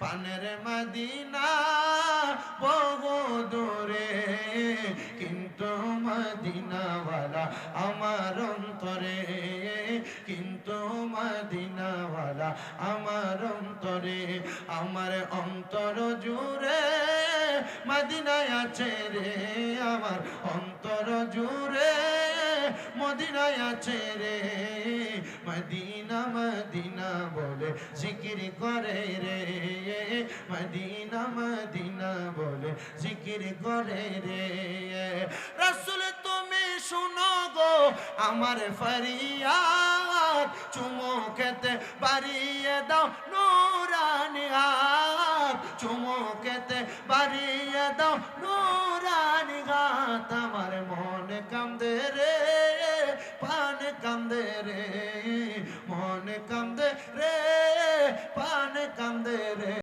পানের মদিনা বহু দূরে, কিন্তু মদিনাওয়ালা আমার অন্তরে, কিন্তু মদিনাওয়ালা আমার অন্তরে। আমার অন্তর জুড়ে মদিনায় আছে রে, আমার অন্তর জুড়ে মদিনায় আছে রে। মদিনা মদিনা বলে জিকির করে রে, মদিনা মদিনা বলে জিকির করে রে। রাসূল তুমি শুনো গো আমার ফরিয়াদ, চুমু খেতে বাড়িয়ে দাও নূরানি হাত, চুমু খেতে বাড়িয়ে দাও নূরানি হাত। আমার মন কান্দে রে, পান কান্দে রে, মন কান্দে রে, পান কান্দে রে।